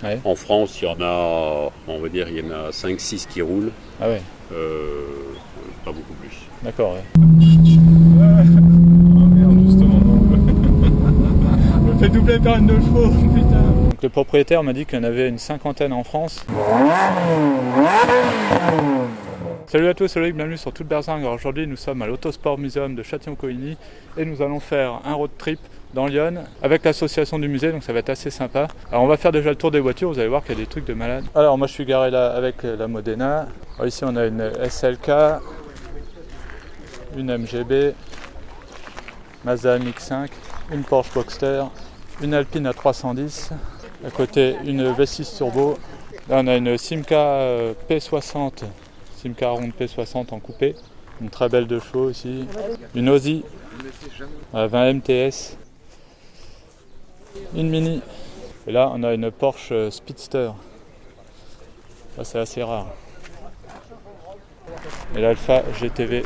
Ouais. En France, il y en a, on va dire, il y en a 5-6 qui roulent. Ah ouais, Pas beaucoup plus. d'accord. Ouais. Oh merde, justement, non. Je me fais doubler par une de chevaux, putain. Donc le propriétaire m'a dit qu'il y en avait une cinquantaine en France. Salut à tous, c'est Loïc, bienvenue sur Toute Berzingue. Alors aujourd'hui nous sommes à l'Autosport Museum de Châtillon-Coligny et nous allons faire un road trip dans Lyon avec l'association du musée, donc ça va être assez sympa. Alors on va faire déjà le tour des voitures, vous allez voir qu'il y a des trucs de malade. Alors moi je suis garé là avec la Modena. Alors, ici on a une SLK, une MGB, Mazda MX-5, une Porsche Boxster, une Alpine A310, à côté une V6 Turbo. Là on a une Simca P60, Simca Ronde P60 en coupé, une très belle de chevaux ici, une Aussie à 20 MTS, une Mini, et là on a une Porsche Speedster, là c'est assez rare, et l'Alfa GTV.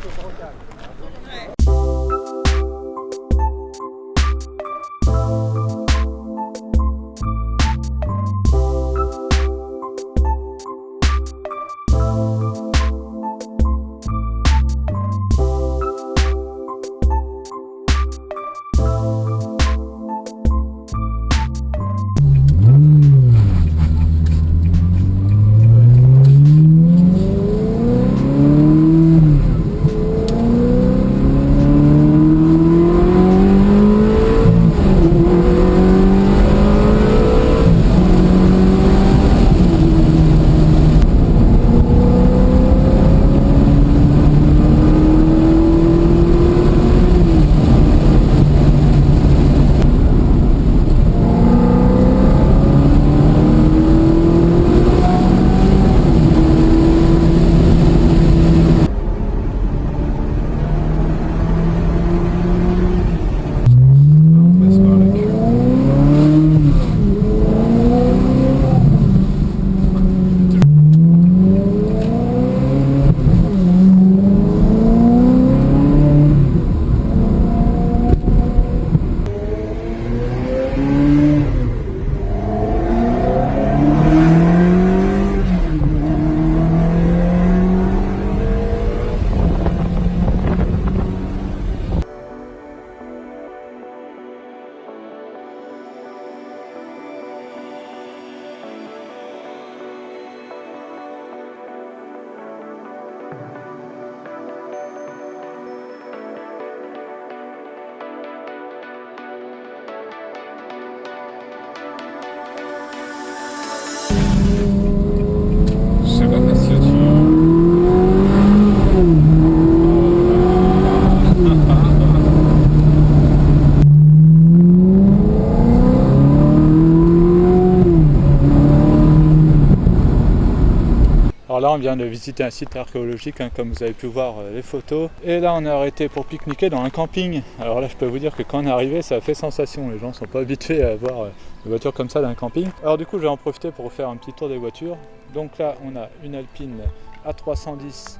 Alors là on vient de visiter un site archéologique, hein, comme vous avez pu voir les photos. Et là on est arrêté pour pique-niquer dans un camping. Alors là je peux vous dire que quand on est arrivé ça a fait sensation. Les gens ne sont pas habitués à voir des voitures comme ça dans un camping. Alors du coup je vais en profiter pour vous faire un petit tour des voitures. Donc là on a une Alpine A310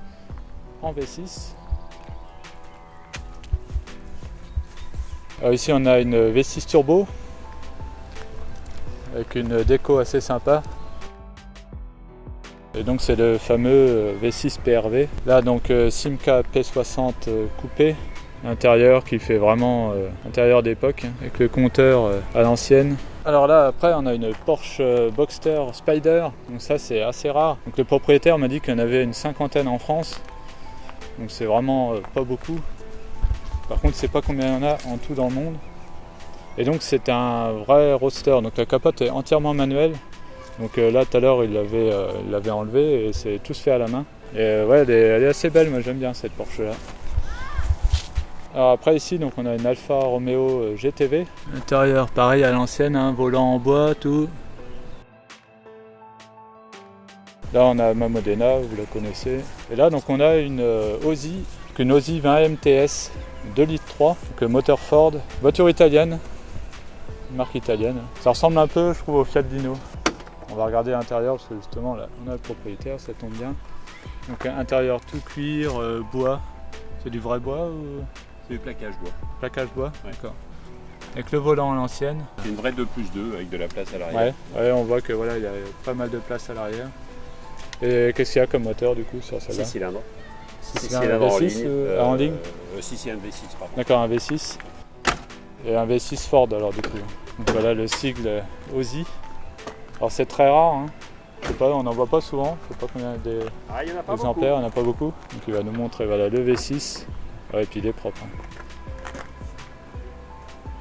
en V6. Alors ici on a une V6 Turbo avec une déco assez sympa. Et donc c'est le fameux V6 PRV. Là donc Simca P60 coupé, intérieur qui fait vraiment intérieur d'époque, hein, avec le compteur à l'ancienne. Alors là après on a une Porsche Boxster Spider, donc ça c'est assez rare. Donc le propriétaire m'a dit qu'il y en avait une cinquantaine en France, donc c'est vraiment pas beaucoup. Par contre je sais pas combien il y en a en tout dans le monde. Et donc c'est un vrai roadster, donc la capote est entièrement manuelle. Donc là tout à l'heure il l'avait enlevé et c'est tout se fait à la main. Et ouais elle est assez belle, moi j'aime bien cette Porsche là. Alors après ici donc on a une Alfa Romeo GTV. L'intérieur pareil à l'ancienne, hein, volant en bois, tout. Là on a ma Modena, vous la connaissez. Et là donc on a une Aussie, une Aussie 20 MTS 2,3 litres, donc moteur Ford, voiture italienne, marque italienne. Ça ressemble un peu je trouve au Fiat Dino. On va regarder l'intérieur parce que justement là on a le propriétaire, ça tombe bien. Donc intérieur tout cuir, bois. C'est du vrai bois ou C'est du plaquage bois. Plaquage bois. Ouais. D'accord. Avec le volant à l'ancienne. C'est une vraie 2+2 avec de la place à l'arrière. Ouais, on voit que voilà, il y a pas mal de place à l'arrière. Et qu'est-ce qu'il y a comme moteur du coup sur celle-là? 6 cylindres. 6 6 cylindres cylindres en ligne. Si, c'est un V6 pardon. D'accord, un V6. Et un V6 Ford alors du coup. Donc voilà le sigle Aussie. Alors c'est très rare, hein. Je sais pas, on n'en voit pas souvent. Je sais pas combien Ah, il y en a pas d'exemplaires, il n'y en a pas beaucoup. Donc il va nous montrer voilà, le V6. Ouais, et puis il est propre. Hein.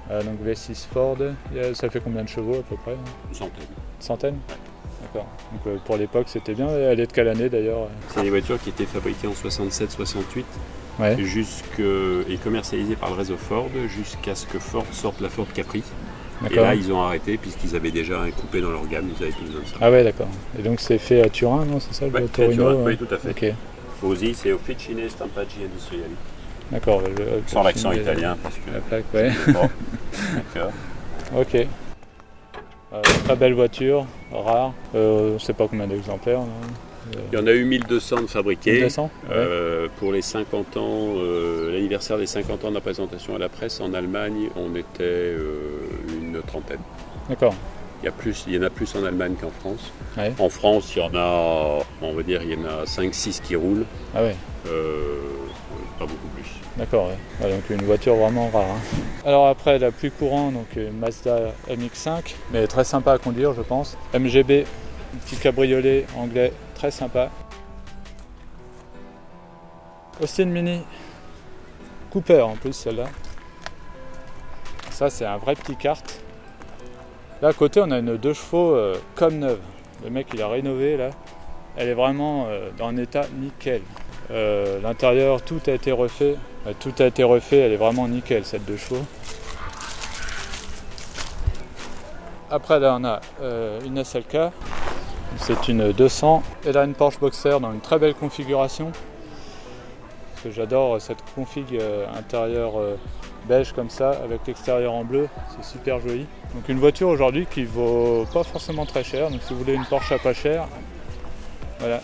Voilà, donc V6 Ford, ça fait combien de chevaux à peu près? Une centaine. Une centaine? Ouais. D'accord. Donc pour l'époque c'était bien. Elle est de quelle année d'ailleurs? C'est des voitures qui étaient fabriquées en 67-68 Ouais. et commercialisées par le réseau Ford jusqu'à ce que Ford sorte la Ford Capri. Et D'accord. là, ils ont arrêté puisqu'ils avaient déjà un coupé dans leur gamme, ils avaient plus besoin de ça. Ah ouais, d'accord. Et donc c'est fait à Turin, non? C'est ça, le Ouais, Torino? oui, tout à fait. Ok. Aussie, c'est Officine Stampaggi Industriali. D'accord. Sans l'accent italien, parce que... La plaque, ouais. Bon, d'accord. Ok. Très belle voiture, rare. On ne sait pas combien d'exemplaires. Il y en a eu 1200 de fabriqués. 1200 Pour les 50 ans, l'anniversaire des 50 ans de la présentation à la presse en Allemagne, on était une trentaine. D'accord. Il y en a plus en Allemagne qu'en France. Ouais. En France, il y en a, on va dire, il y en a 5-6 qui roulent. Ah ouais. Pas beaucoup plus. D'accord, ouais. Ouais, donc une voiture vraiment rare. Hein. Alors après, la plus courante, donc une Mazda MX-5, mais très sympa à conduire, je pense. MGB, un petit cabriolet anglais, très sympa. Austin Mini, Cooper en plus celle-là. Ça c'est un vrai petit kart. Là à côté on a une 2 chevaux comme neuve. Le mec il a rénové là. Elle est vraiment dans un état nickel. L'intérieur tout a été refait. Tout a été refait, elle est vraiment nickel cette 2 chevaux. Après là on a une SLK. C'est une 200. Elle a une Porsche Boxer dans une très belle configuration. Parce que j'adore cette config intérieur beige comme ça avec l'extérieur en bleu, c'est super joli. Donc une voiture aujourd'hui qui vaut pas forcément très cher, donc si vous voulez une Porsche à pas cher, voilà.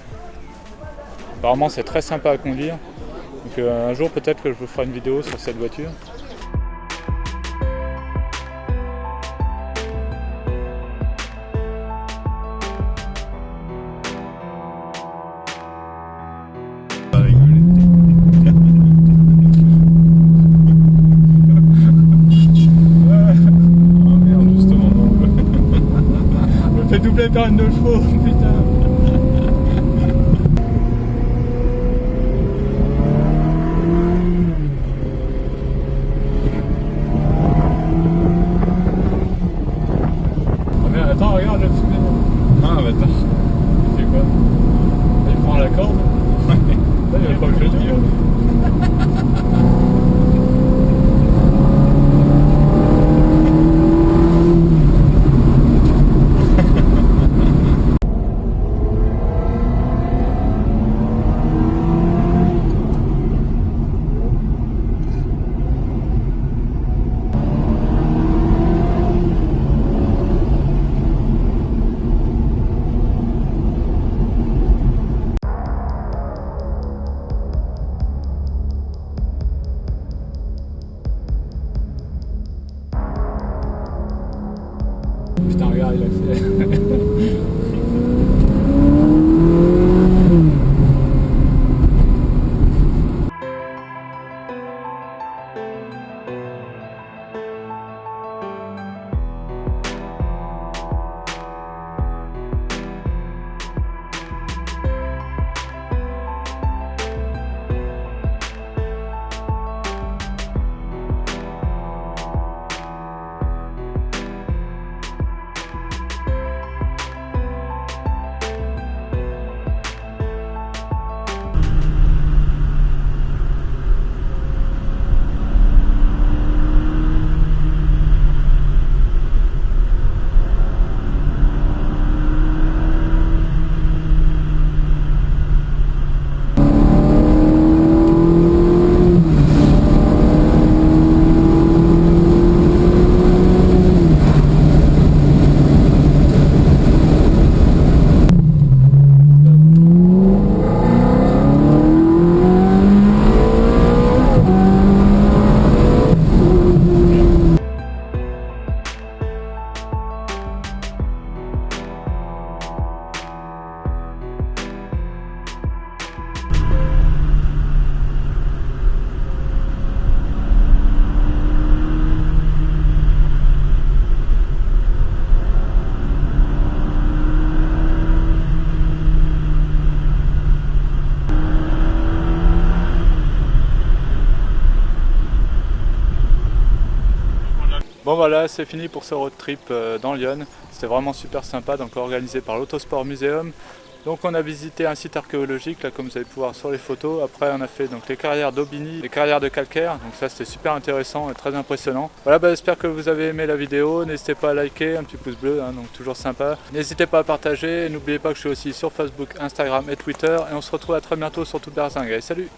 Apparemment c'est très sympa à conduire, donc un jour peut-être que je vous ferai une vidéo sur cette voiture. Doubler par une 2 chevaux, putain. Ah mais attends, regarde là-dessus. Ah bah attends. C'est quoi? Il prend la corde. Là, il n'y a pas que je dis. Putain, regarde, il accélère. Bon voilà, c'est fini pour ce road trip dans Lyon. C'était vraiment super sympa, donc organisé par l'Autosport Museum. Donc on a visité un site archéologique, là comme vous allez pouvoir voir sur les photos. Après on a fait donc les carrières d'Aubigny, les carrières de calcaire. Donc ça c'était super intéressant et très impressionnant. Voilà, j'espère que vous avez aimé la vidéo. N'hésitez pas à liker, un petit pouce bleu, donc toujours sympa. N'hésitez pas à partager. N'oubliez pas que je suis aussi sur Facebook, Instagram et Twitter. Et on se retrouve à très bientôt sur Tout Berzingue. Allez, salut!